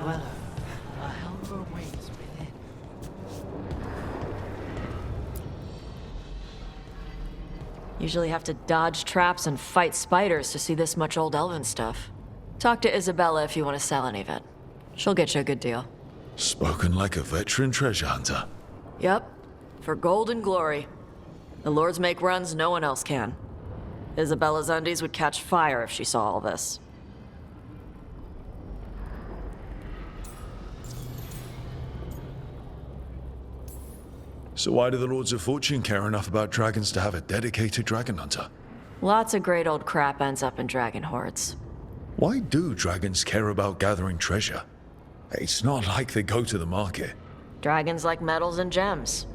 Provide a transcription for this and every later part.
dweller, a helper waits within. Usually have to dodge traps and fight spiders to see this much old elven stuff. Talk to Isabella if you want to sell any of it. She'll get you a good deal. Spoken like a veteran treasure hunter. Yep. For gold and glory. The lords make runs no one else can. Isabella's undies would catch fire if she saw all this. So why do the Lords of Fortune care enough about dragons to have a dedicated dragon hunter? Lots of great old crap ends up in dragon hordes. Why do dragons care about gathering treasure? It's not like they go to the market. Dragons like metals and gems.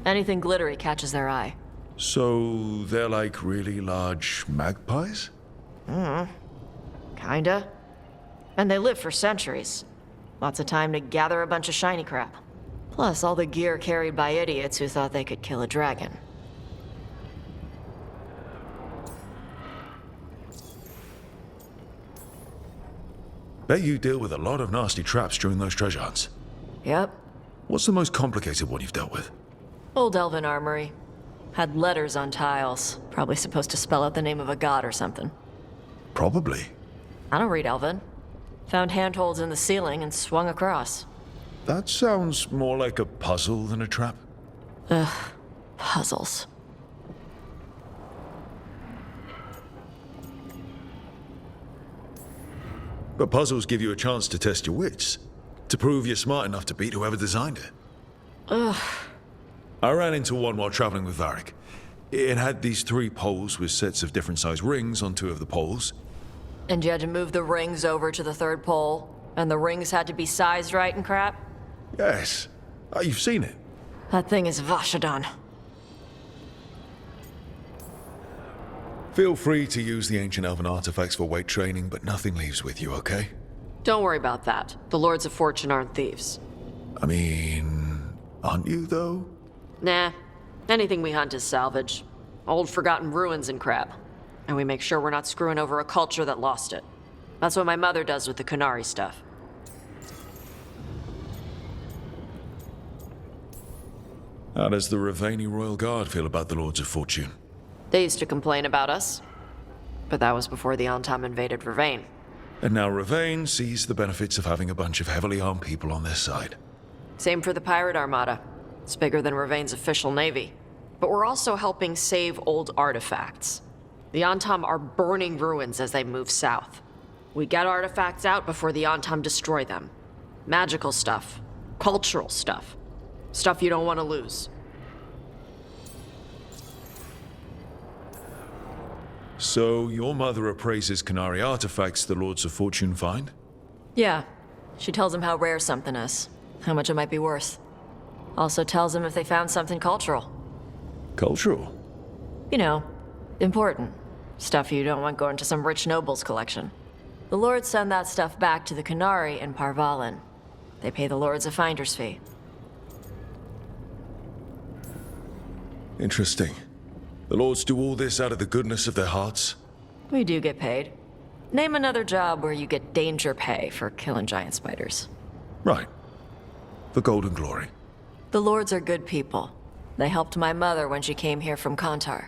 Anything glittery catches their eye. So they're like really large magpies? Kinda. And they live for centuries. Lots of time to gather a bunch of shiny crap. Plus all the gear carried by idiots who thought they could kill a dragon. Bet you deal with a lot of nasty traps during those treasure hunts. Yep. What's the most complicated one you've dealt with? Old elven armory. Had letters on tiles. Probably supposed to spell out the name of a god or something. Probably. I don't read elven. Found handholds in the ceiling and swung across. That sounds more like a puzzle than a trap. Puzzles. But puzzles give you a chance to test your wits. To prove you're smart enough to beat whoever designed it. I ran into one while traveling with Varric. It had these 3 poles with sets of different sized rings on 2 of the poles. And you had to move the rings over to the 3rd pole? And the rings had to be sized right and crap? Yes. You've seen it. That thing is Vashadan. Feel free to use the ancient elven artifacts for weight training, but nothing leaves with you, okay? Don't worry about that. The Lords of Fortune aren't thieves. I mean, aren't you, though? Nah. Anything we hunt is salvage. Old forgotten ruins and crap. And we make sure we're not screwing over a culture that lost it. That's what my mother does with the Qunari stuff. How does the Ravani Royal Guard feel about the Lords of Fortune? They used to complain about us. But that was before the Antam invaded Ravane. And now Ravane sees the benefits of having a bunch of heavily armed people on their side. Same for the Pirate Armada. It's bigger than Ravane's official navy. But we're also helping save old artifacts. The Antam are burning ruins as they move south. We get artifacts out before the Antam destroy them. Magical stuff. Cultural stuff. Stuff you don't want to lose. So, your mother appraises Qunari artifacts the Lords of Fortune find? Yeah. She tells them how rare something is. How much it might be worth. Also tells them if they found something cultural. Cultural? You know, important. Stuff you don't want going to some rich noble's collection. The Lords send that stuff back to the Qunari in Parvalin. They pay the Lords a finder's fee. Interesting. The Lords do all this out of the goodness of their hearts? We do get paid. Name another job where you get danger pay for killing giant spiders. Right. The Golden Glory. The Lords are good people. They helped my mother when she came here from Kantar.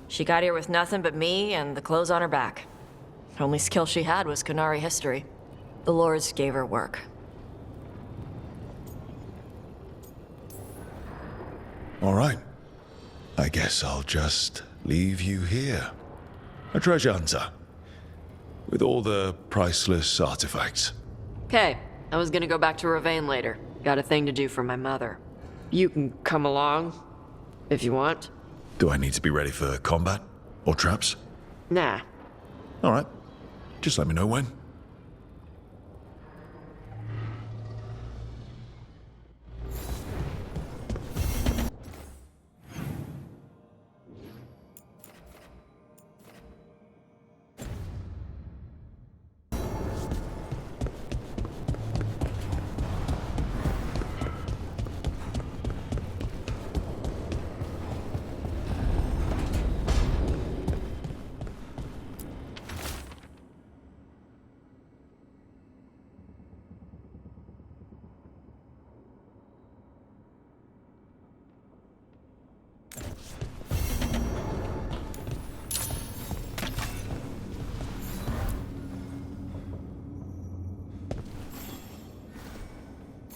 She got here with nothing but me and the clothes on her back. The only skill she had was Qunari history. The Lords gave her work. All right. I guess I'll just leave you here. A treasure hunter. With all the priceless artifacts. Okay, I was gonna go back to Ravane later. Got a thing to do for my mother. You can come along, if you want. Do I need to be ready for combat? Or traps? Nah. All right. Just let me know when.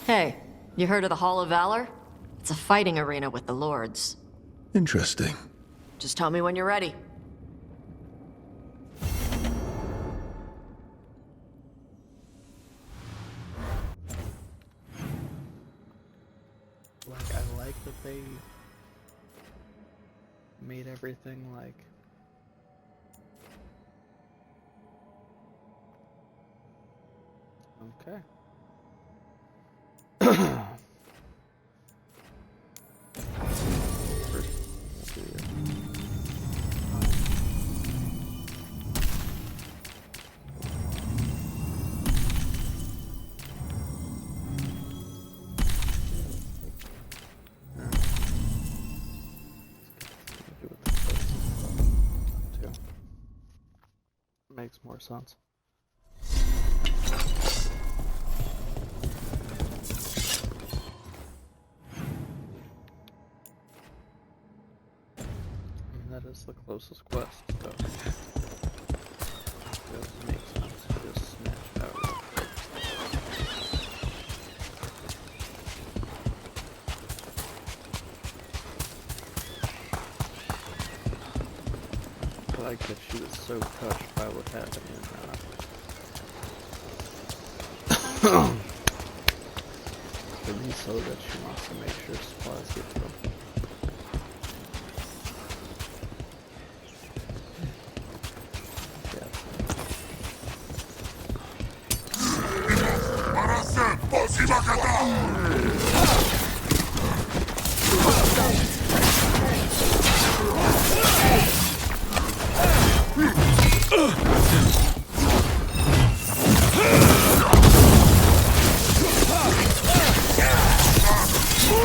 Hey, you heard of the Hall of Valor? It's a fighting arena with the lords. Interesting. Just tell me when you're ready. Like, I like that they made everything like okay. First, we'll do with the first too. Makes more sense. That is the closest quest, so it does make sense to just snatch it out real quick. I like that she was so touched by what happened in the so that she wants to make sure supplies get to them.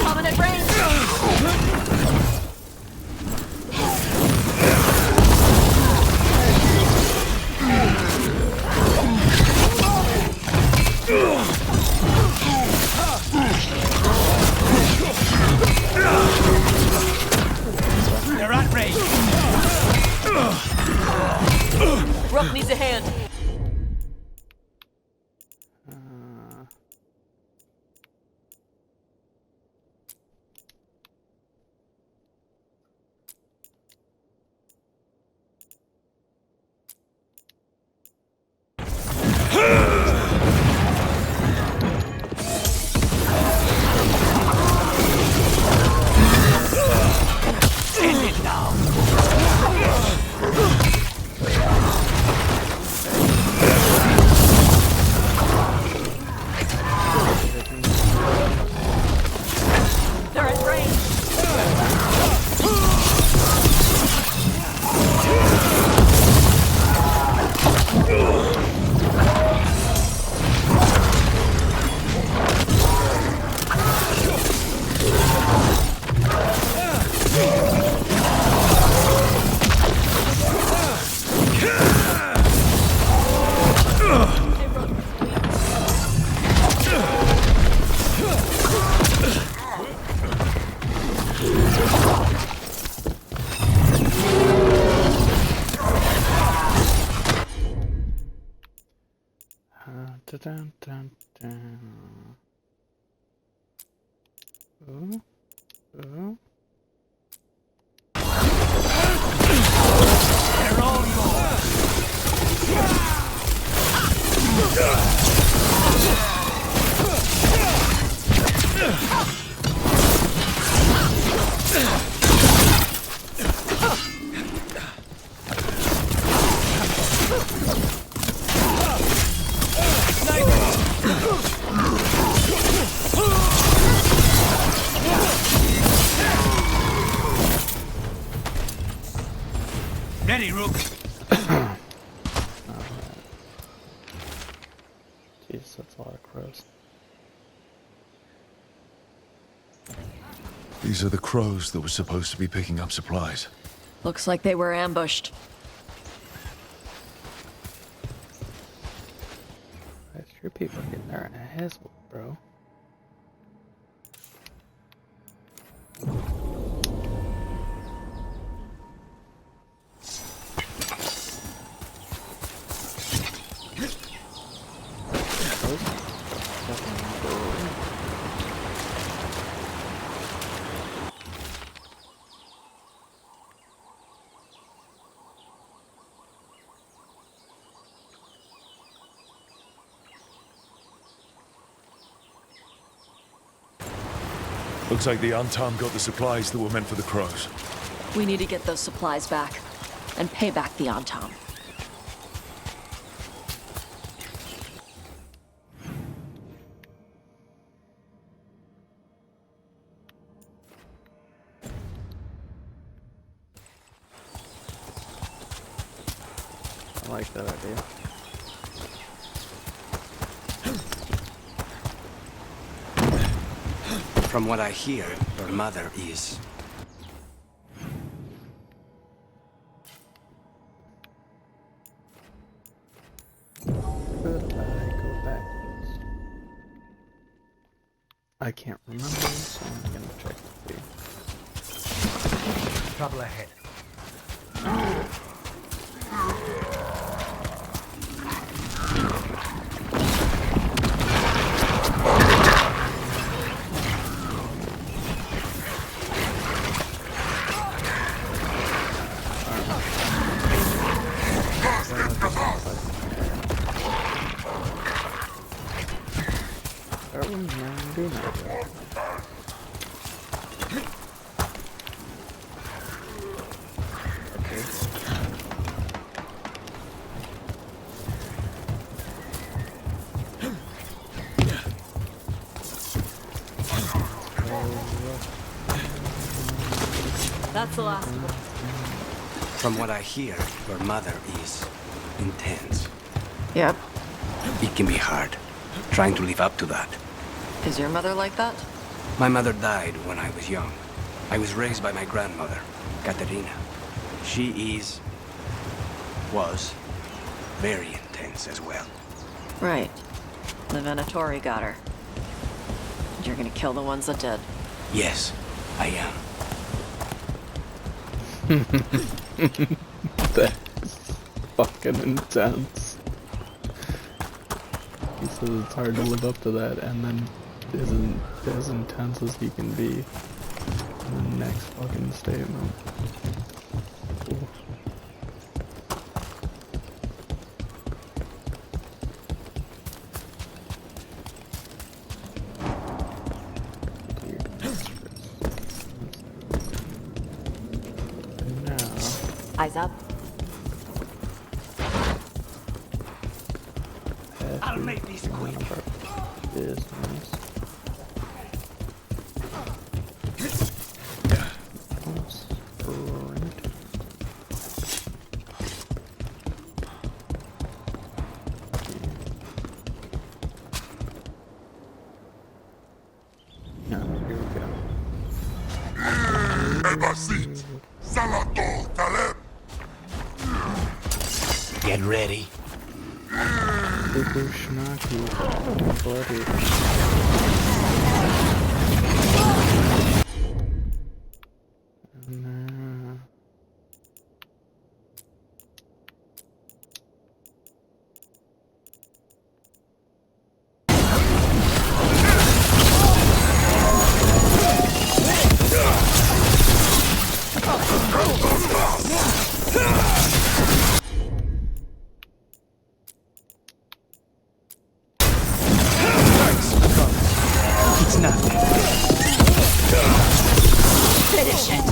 Dominant range! They're at range. Rook needs a hand. End it now. They're at range. Dun, dun, dun. Ooh. Ooh. They're all yours. Ready, Rook. Jeez, that's a lot of crows. These are the crows that were supposed to be picking up supplies. Looks like they were ambushed. That's your people getting their ass whooped, bro. Definitely Looks like the Antam got the supplies that were meant for the crows. We need to get those supplies back and pay back the Antom. I like that idea. From what I hear, your mother is... Could I go backwards? I can't remember, so I'm gonna check the view. Trouble ahead. That's the last one. From what I hear, your mother is intense. Yep. It can be hard, trying to live up to that. Is your mother like that? My mother died when I was young. I was raised by my grandmother, Katerina. She was very intense as well. Right. The Venatori got her. And you're gonna kill the ones that did. Yes, I am. That's fucking intense. He says it's hard to live up to that, and then isn't as intense as he can be in the next fucking statement. Ooh. Eyes up. I'll make these quick. Business. Get ready. Super schnocky. Bloody. Nah. It's nothing. Finish it!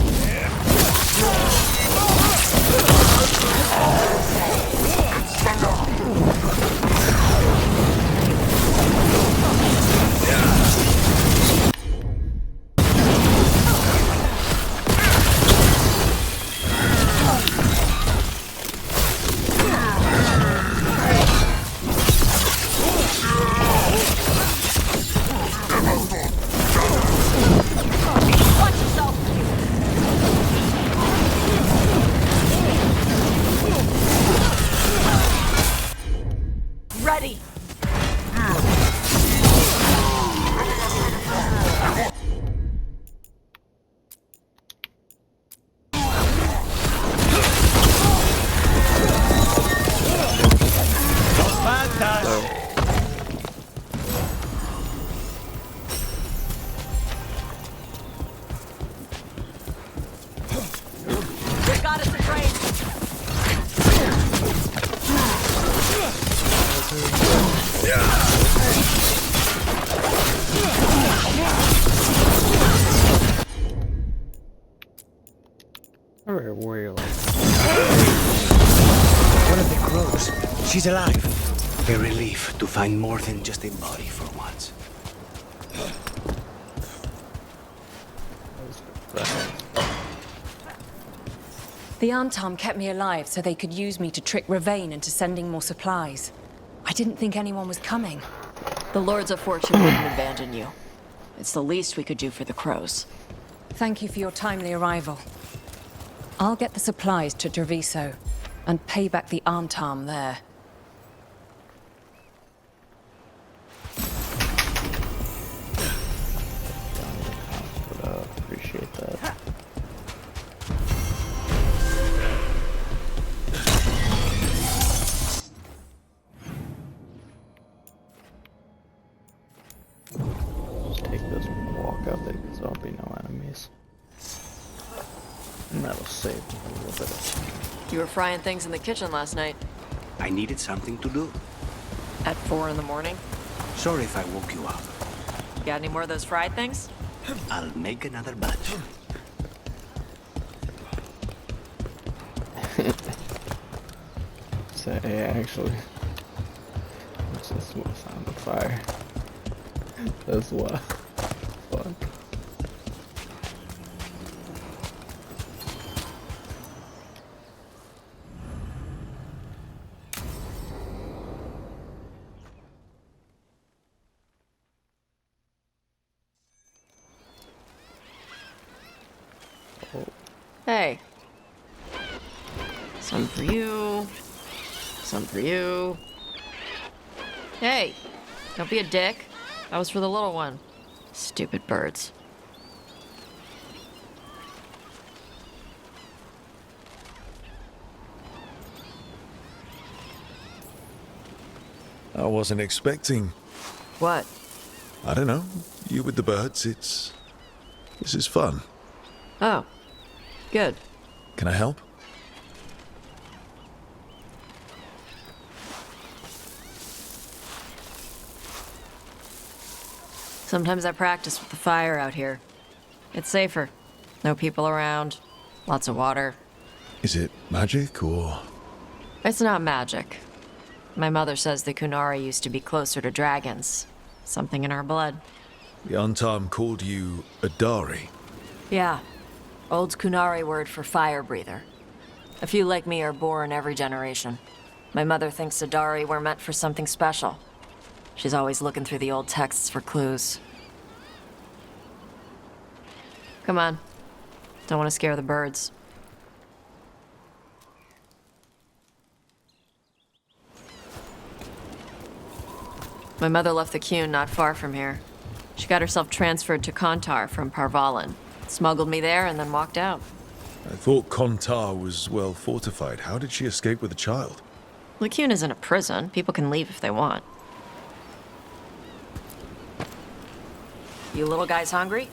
She's alive. A relief to find more than just a body for once. The Antom kept me alive so they could use me to trick Ravane into sending more supplies. I didn't think anyone was coming. The Lords of Fortune wouldn't abandon you. It's the least we could do for the crows. Thank you for your timely arrival. I'll get the supplies to Treviso and pay back the Antom there. But appreciate that. Just take this walk up it because there'll be no enemies. And that'll save a little bit of time. You were frying things in the kitchen last night. I needed something to do. At 4 in the morning. Sorry if I woke you up. Got any more of those fried things? I'll make another batch. So, yeah, actually, it's just what's on the fire. That's what. Fuck. Hey. Some for you. Some for you. Hey, don't be a dick. That was for the little one. Stupid birds. I wasn't expecting. What? I don't know. You with the birds, this is fun. Oh, good. Can I help? Sometimes I practice with the fire out here. It's safer. No people around. Lots of water. Is it magic or? It's not magic. My mother says the Kunari used to be closer to dragons. Something in our blood. The Antam called you a Dari. Yeah. Old Kunari word for fire breather. A few like me are born every generation. My mother thinks Adari were meant for something special. She's always looking through the old texts for clues. Come on. Don't want to scare the birds. My mother left the Qun not far from here. She got herself transferred to Kontar from Parvalan. Smuggled me there and then walked out. I thought Kontar was well fortified. How did she escape with a child? The Qun isn't a prison. People can leave if they want. You little guys hungry?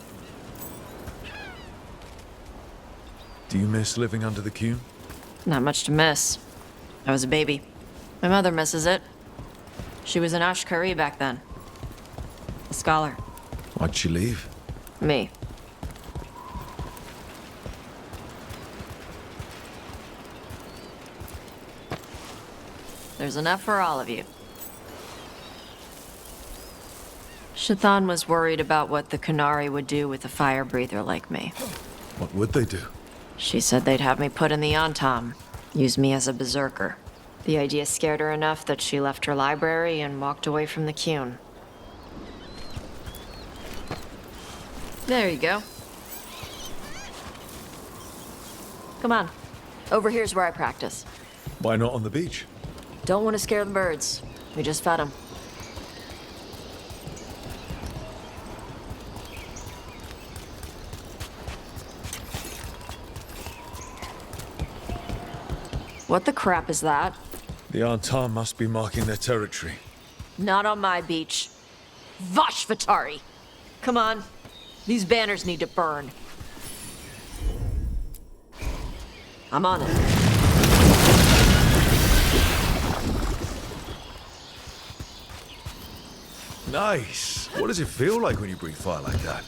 Do you miss living under the Qun? Not much to miss. I was a baby. My mother misses it. She was an Ashkari back then. A scholar. Why'd she leave? Me. There's enough for all of you. Shathan was worried about what the Kunari would do with a fire breather like me. What would they do? She said they'd have me put in the Antom, use me as a berserker. The idea scared her enough that she left her library and walked away from the Qun. There you go. Come on. Over here's where I practice. Why not on the beach? Don't want to scare the birds. We just fed them. What the crap is that? The Antam must be marking their territory. Not on my beach. Vashvatari! Come on. These banners need to burn. I'm on it. Nice. What does it feel like when you breathe fire like that?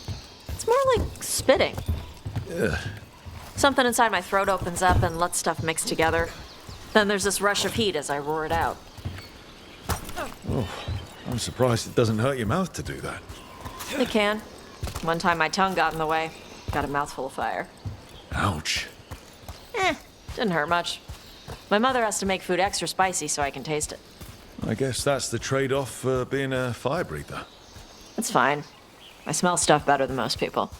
It's more like spitting. Ugh. Something inside my throat opens up and lets stuff mix together. Then there's this rush of heat as I roar it out. I'm surprised it doesn't hurt your mouth to do that. It can. One time my tongue got in the way. Got a mouthful of fire. Ouch. Didn't hurt much. My mother has to make food extra spicy so I can taste it. I guess that's the trade-off for being a fire breather. It's fine. I smell stuff better than most people.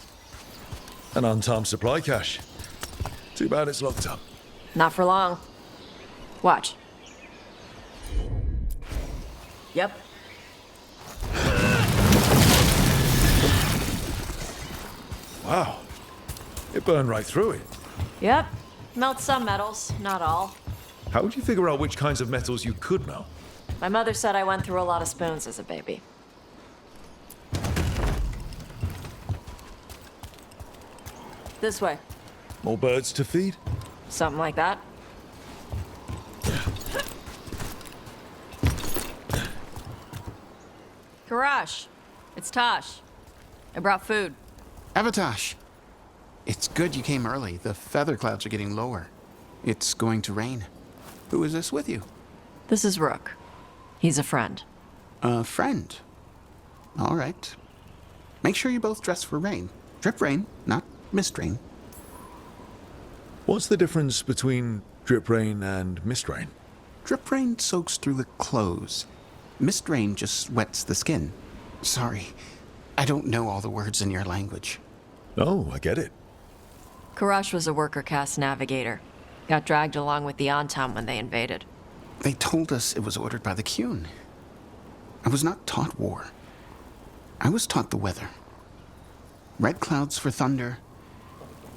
An untimed supply cache. Too bad it's locked up. Not for long. Watch. Yep. Wow. It burned right through it. Yep. Melts some metals, not all. How would you figure out which kinds of metals you could melt? My mother said I went through a lot of spoons as a baby. This way. More birds to feed? Something like that. Karash, it's Tosh. I brought food. Avatosh! It's good you came early. The feather clouds are getting lower. It's going to rain. Who is this with you? This is Rook. He's a friend. A friend. All right. Make sure you both dress for rain. Drip rain, not mist rain. What's the difference between drip rain and mist rain? Drip rain soaks through the clothes. Mist rain just wets the skin. Sorry, I don't know all the words in your language. Oh, I get it. Karash was a worker caste navigator. Got dragged along with the Antam when they invaded. They told us it was ordered by the Qun. I was not taught war. I was taught the weather. Red clouds for thunder,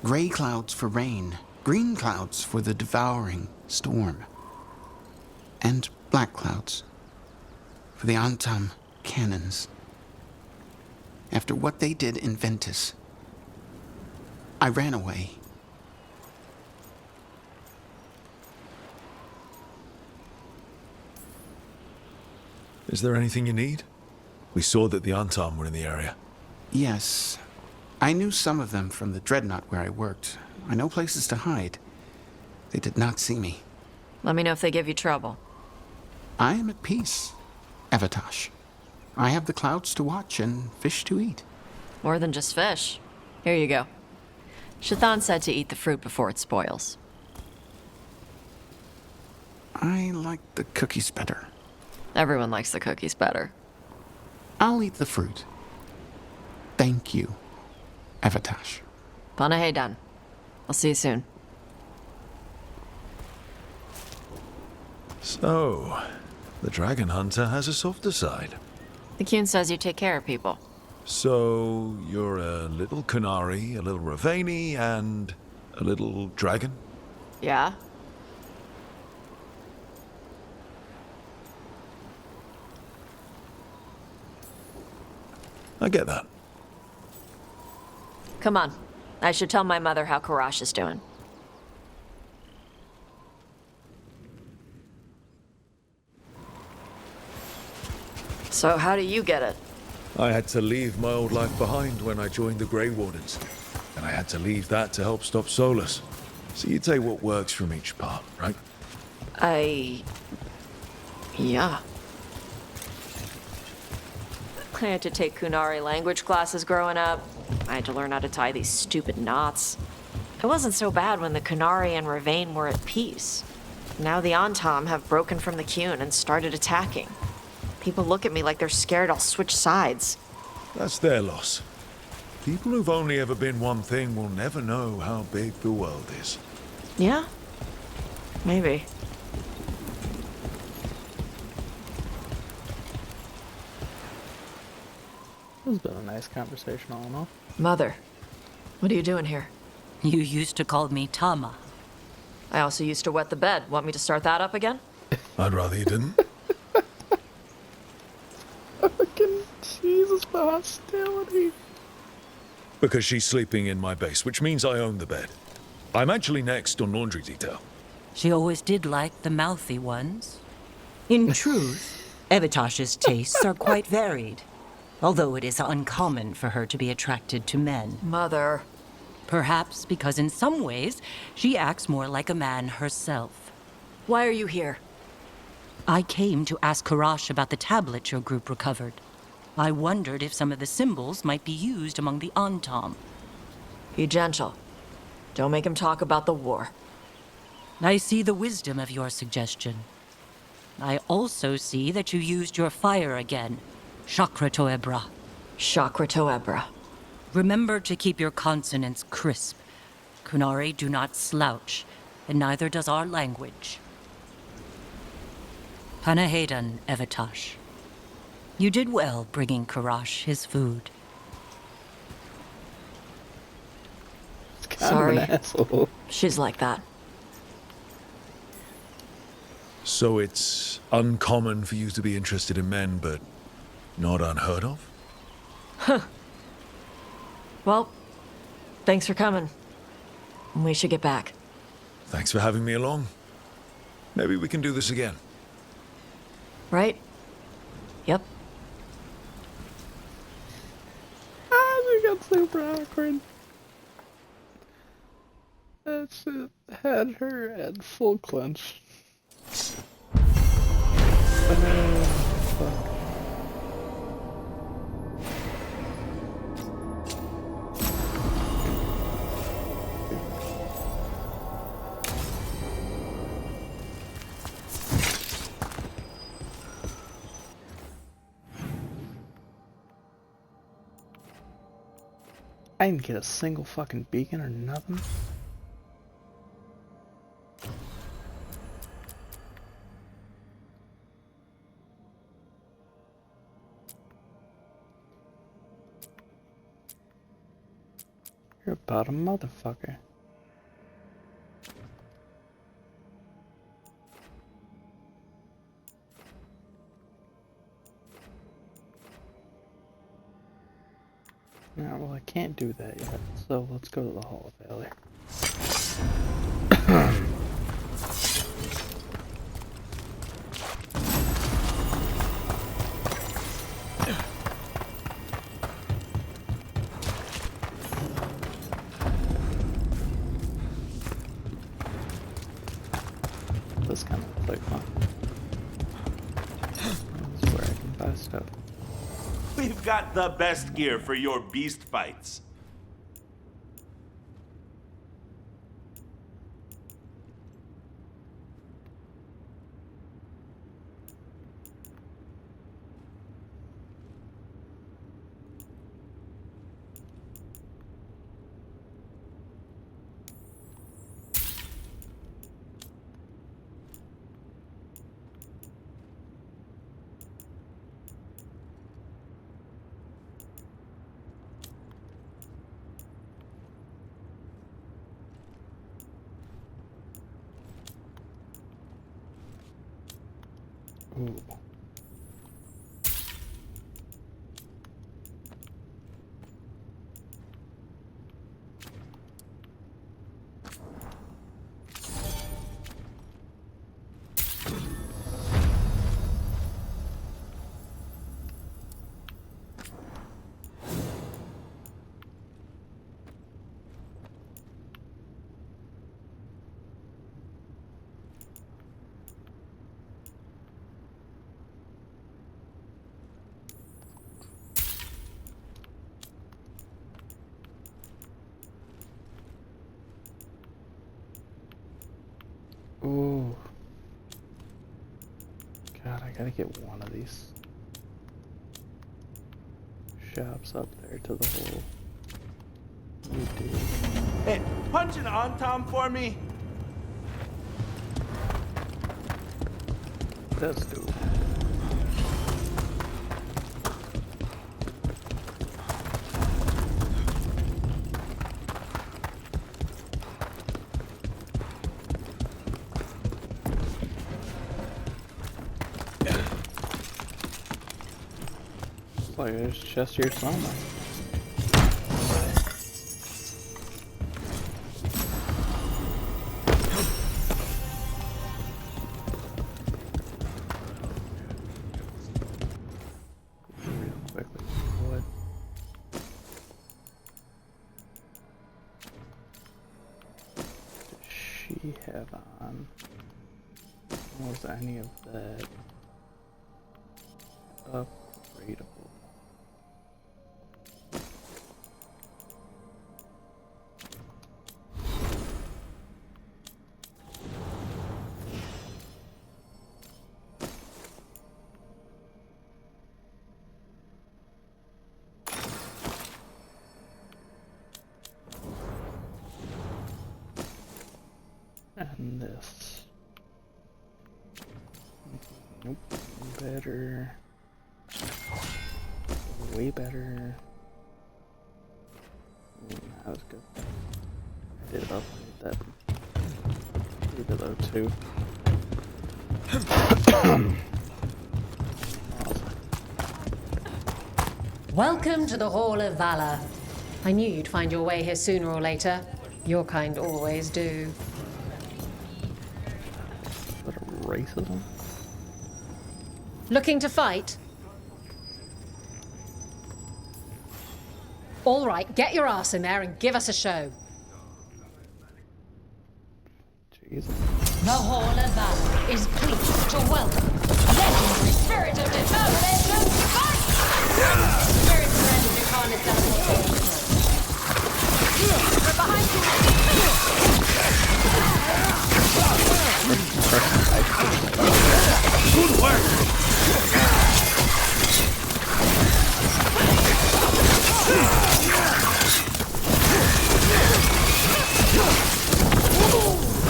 gray clouds for rain, green clouds for the devouring storm, and black clouds for the Antam cannons. After what they did in Ventus, I ran away. Is there anything you need? We saw that the Antam were in the area. Yes, I knew some of them from the dreadnought where I worked. I know places to hide. They did not see me. Let me know if they give you trouble. I am at peace, Avatosh. I have the clouds to watch and fish to eat. More than just fish. Here you go. Shathan said to eat the fruit before it spoils. I like the cookies better. Everyone likes the cookies better. I'll eat the fruit. Thank you, Avatosh. Panaheydan. I'll see you soon. So, the dragon hunter has a softer side. The Qun says you take care of people. So, you're a little Kunari, a little Ravani, and a little dragon? Yeah? I get that. Come on. I should tell my mother how Karash is doing. So how do you get it? I had to leave my old life behind when I joined the Grey Wardens. And I had to leave that to help stop Solus. So you take what works from each part, right? Yeah. I had to take Kunari language classes growing up. I had to learn how to tie these stupid knots. It wasn't so bad when the Kunari and Ravane were at peace. Now the Antam have broken from the Qun and started attacking. People look at me like they're scared I'll switch sides. That's their loss. People who've only ever been one thing will never know how big the world is. Yeah? Maybe. This has been a nice conversation all in all. Mother, what are you doing here? You used to call me Tama. I also used to wet the bed. Want me to start that up again? I'd rather you didn't. Fucking Jesus, the hostility. Because she's sleeping in my base, which means I own the bed. I'm actually next on laundry detail. She always did like the mouthy ones. In truth, Evatosh's tastes are quite varied, although it is uncommon for her to be attracted to men. Mother. Perhaps because in some ways, she acts more like a man herself. Why are you here? I came to ask Karash about the tablet your group recovered. I wondered if some of the symbols might be used among the Antom. Be gentle. Don't make him talk about the war. I see the wisdom of your suggestion. I also see that you used your fire again, Chakra Toebra. Chakra Toebra. Remember to keep your consonants crisp. Kunari do not slouch, and neither does our language. Panahedan, Evitash. You did well bringing Karash his food. It's kind Sorry. of an asshole. She's like that. So it's uncommon for you to be interested in men, but not unheard of? Well, thanks for coming. We should get back. Thanks for having me along. Maybe we can do this again. Right? Yep. It got super awkward. That's it. Had her at full clench. Fuck. I didn't get a single fucking beacon or nothing. You're about a motherfucker. Now, well, I can't do that yet, so let's go to the Hall of Failure. This kind of looks like fun. This is where I can buy stuff. We've got the best gear for your beast fights. Ooh. Ooh. God, I gotta get one of these shops up there to the whole. You do. Hey, punch an on-tom for me. That's doable. Like there's a chest here somewhere. Real quickly, what? Does she have on? Was any of that upgradable? And this. Nope. Better. Way better. That was good. I did upgrade that. Did below 2. Welcome to the Hall of Valor. I knew you'd find your way here sooner or later. Your kind always do. Is that a racism? Looking to fight? All right, get your ass in there and give us a show. Jesus. The Hall of Valor is pleased to welcome legendary spirit of determination, fight! Spirit surrender incarnate teleport. We're behind you. Good work!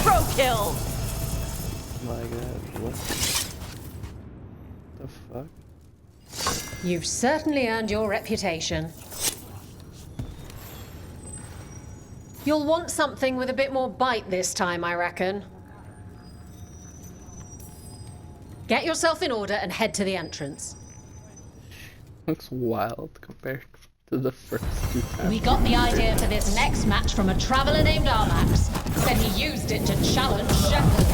Pro kill! My god, what the fuck? You've certainly earned your reputation. You'll want something with a bit more bite this time, I reckon. Get yourself in order and head to the entrance. Looks wild compared to the first 2 times. We got the idea for this next match from a traveler named Armax. Said he used it to challenge shepherds.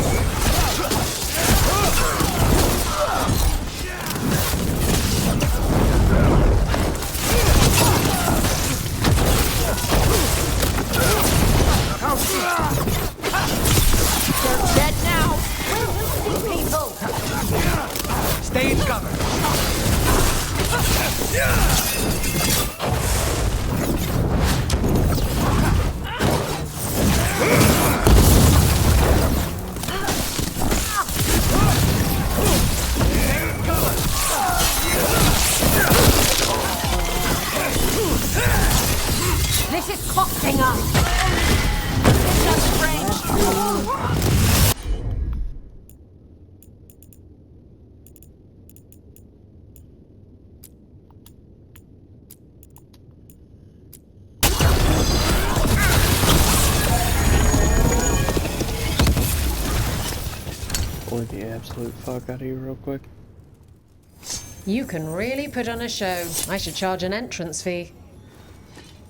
They're dead now! People! Stay in cover. This is costing us! It's just range! Pull the absolute fuck out of you real quick. You can really put on a show. I should charge an entrance fee.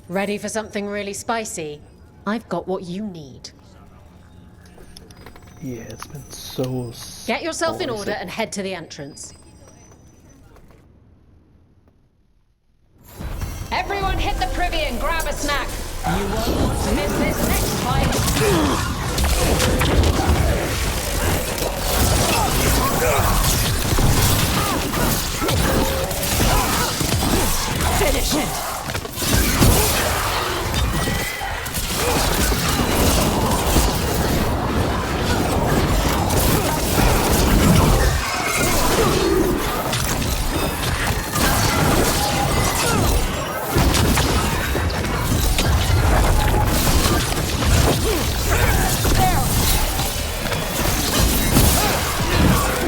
Ready for something really spicy? I've got what you need. Yeah, it's been so Get yourself in spicy. order and head to the entrance. Everyone hit the privy and grab a snack. You won't want to miss this next fight. Finish it!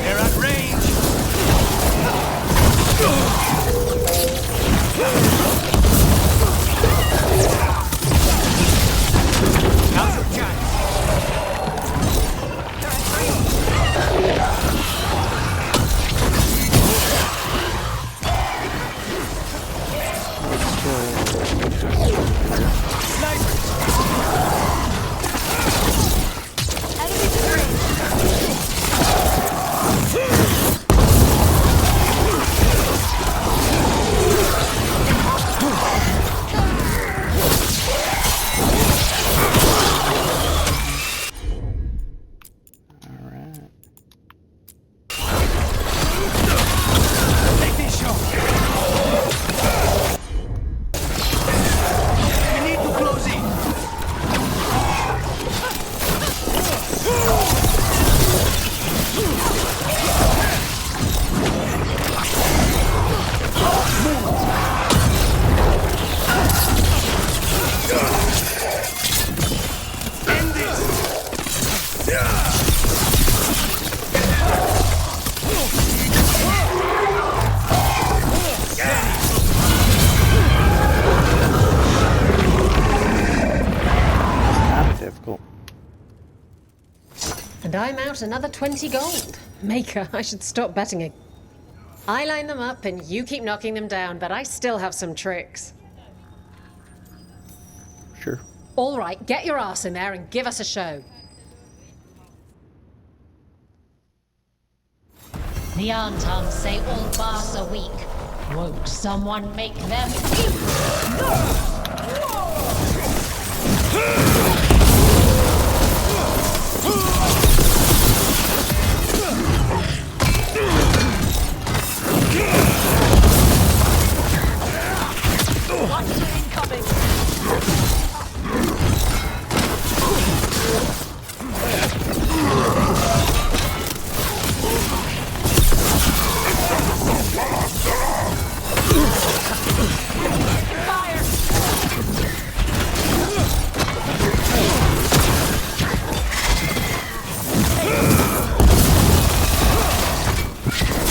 They're at range. Now's your chance. And I'm out another 20 gold. Maker, I should stop betting it. I line them up and you keep knocking them down, but I still have some tricks. Sure. All right, get your ass in there and give us a show. The Antoms say all bars are weak. Won't someone make them equal? Monster incoming!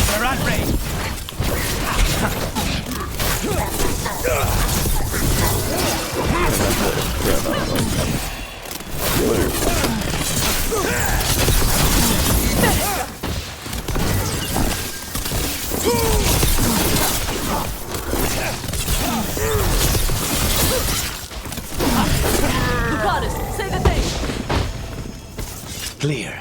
They're at range. The goddess, say the thing! Clear.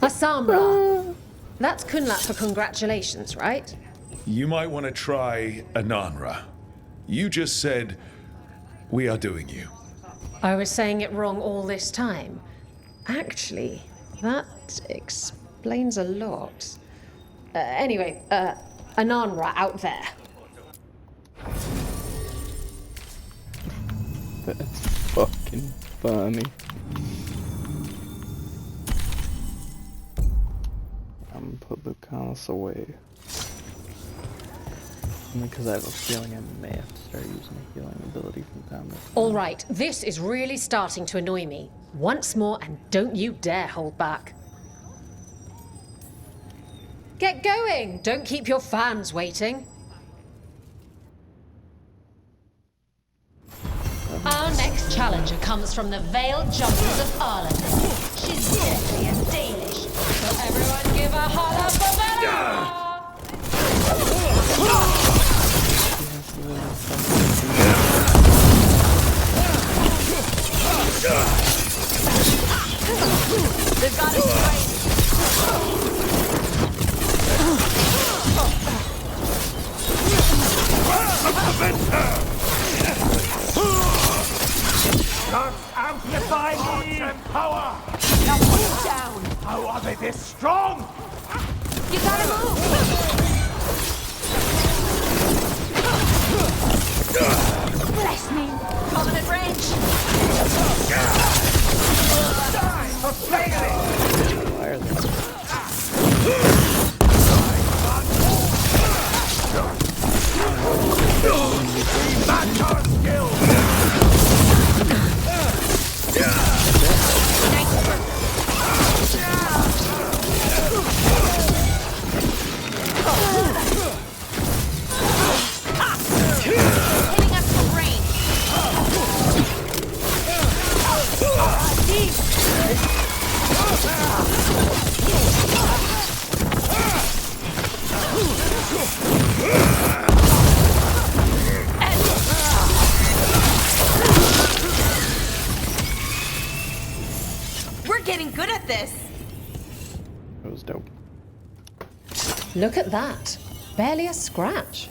Asamra. That's Kunlat for congratulations, right? You might want to try Ananra. You just said, we are doing you. I was saying it wrong all this time. Actually, that explains a lot. Anyway, Ananra out there. That's fucking funny. I'm gonna put Lucanus away. Only because I have a feeling I may have to start using a healing ability from time to time. All right, this is really starting to annoy me. Once more, and don't you dare hold back. Get going! Don't keep your fans waiting. Our next challenger comes from the Veiled Jungles of Ireland. She's deadly and Danish, so everyone give a holler for Bella! They've got us Gods amplify me and power! Now put him down! How are they this strong? You gotta move! Bless me! Covenant range! Die for failing! Why are they? Match our skills! Hitting us from range! We're getting good at this! It was dope. Look at that. Barely a scratch.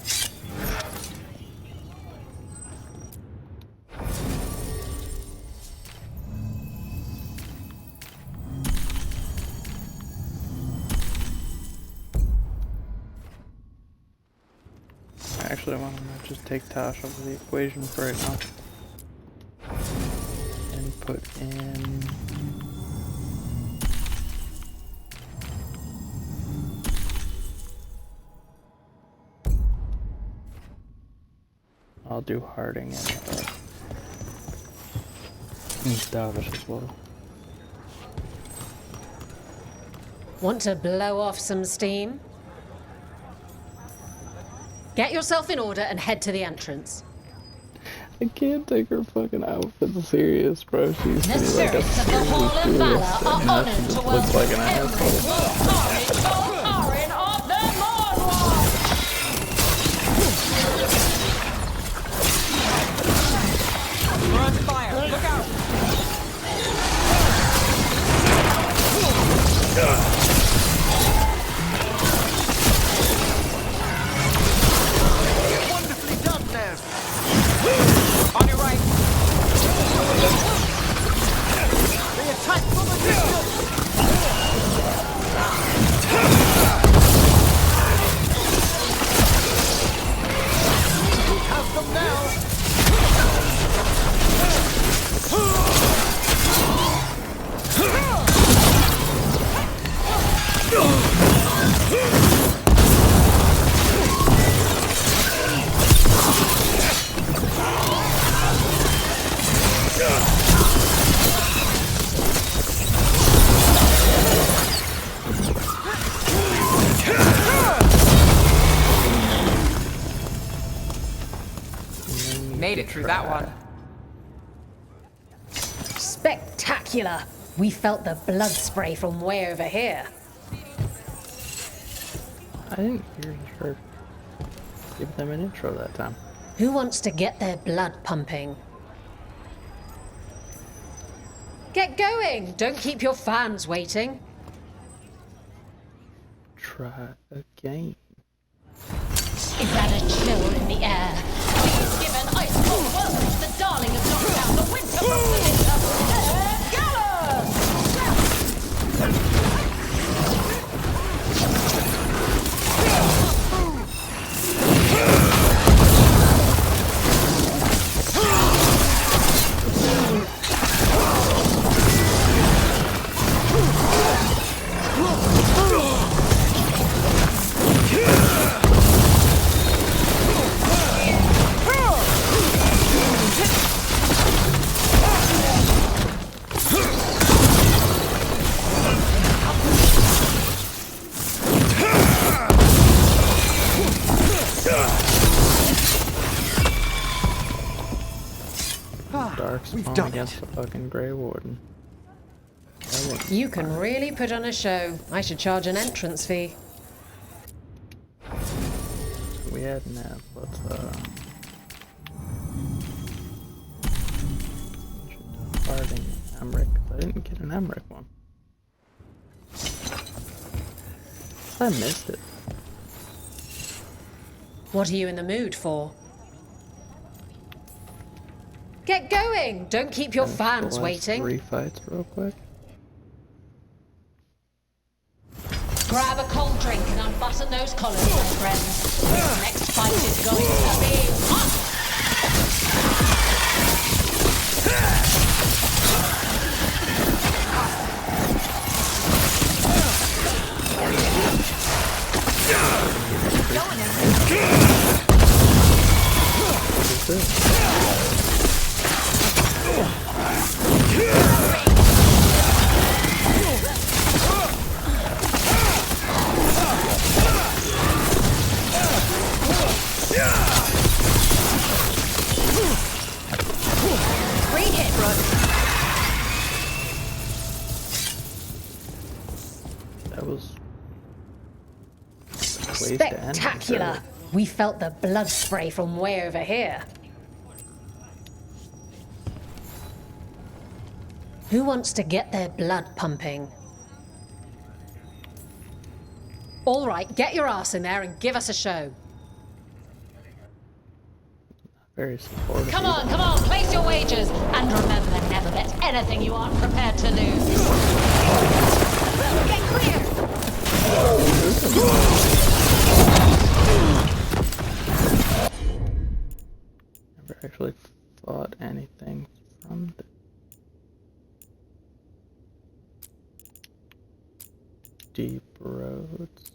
Actually, I want to just take Tosh out of the equation for right now. And put in... I'll do Harding and Davish as well. Want to blow off some steam? Get yourself in order and head to the entrance. I can't take her fucking outfit serious, bro. She's The like a spirits of the serious Hall of duelist, Valor and are now she honored just to looks welcome like an every asshole. Arin of the Mornwatch! We're on fire. Look out! Wonderfully done there. On your right. They attack from a distance. We have them now. Made it through that one. Spectacular! We felt the blood spray from way over here. I didn't hear her give them an intro that time. Who wants to get their blood pumping? Get going! Don't keep your fans waiting. Try again. Is that a chill in the air? Please give an ice cold welcome to the darling of Knockdown, the winter from the winter, Gallus! Dark spawn against the fucking Grey Warden. You can really put on a show. I should charge an entrance fee. We had Nav, let's farting Emmerich. I didn't get an Emmerich one. I missed it. What are you in the mood for? Get going! Don't keep your fans waiting. 3 fights real quick. Grab a cold drink and unbutton those collars, my friends. This next fight is going to be hot! What is this? Great hit, Brooke. That was ways to end it, Spectacular! so- We felt the blood spray from way over here. Who wants to get their blood pumping? All right, get your ass in there and give us a show. Very supportive. Come on, place your wagers. And remember, never bet anything you aren't prepared to lose. Get clear! Never actually fought anything from the deep roads.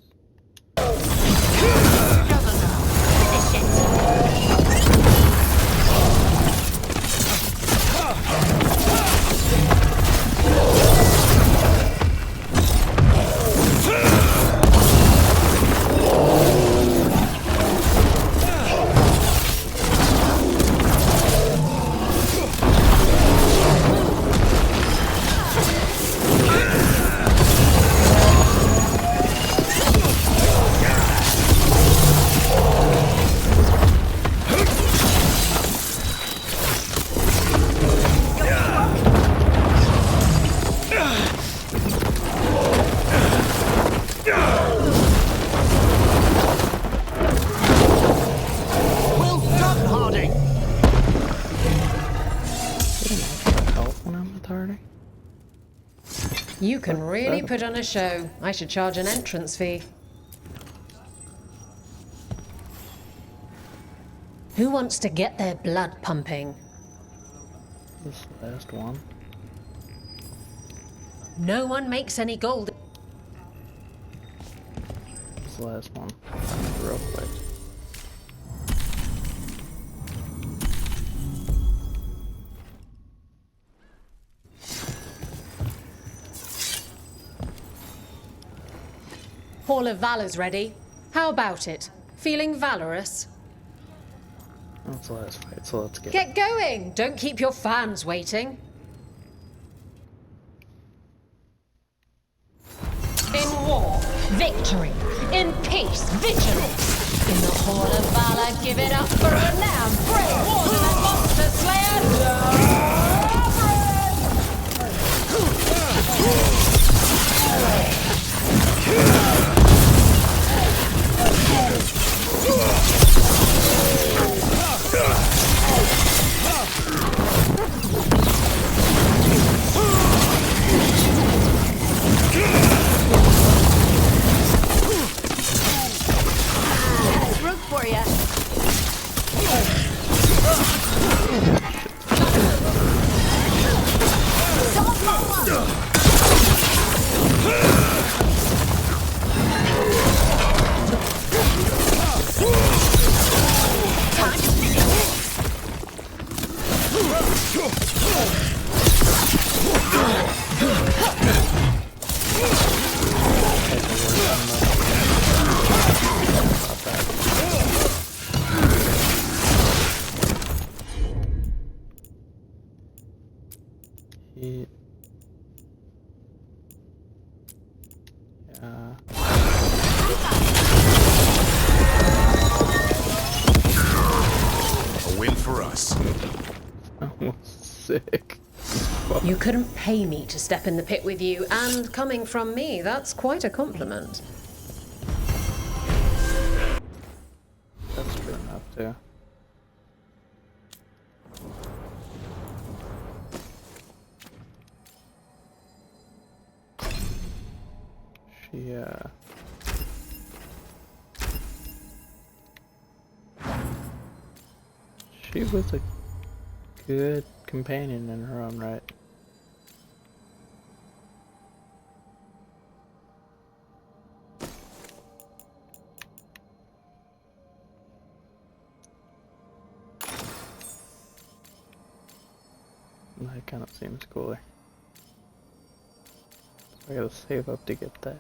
You can really put on a show. I should charge an entrance fee. Who wants to get their blood pumping? This is the last one. No one makes any gold. This is the last one. Real quick. Hall of Valor's ready. How about it? Feeling valorous? That's the last fight, so let's Get going! Don't keep your fans waiting. In war, victory. In peace, vigilance. In the Hall of Valor, give it up for renowned brave warden and monster slayer, Rook for ya. Yeah. A win for us. Sick. You couldn't pay me to step in the pit with you, and coming from me, that's quite a compliment. That's true enough too. She was a good companion in her own right. That kind of seems cooler. So I gotta save up to get that,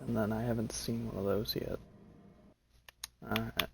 and then I haven't seen one of those yet. Alright.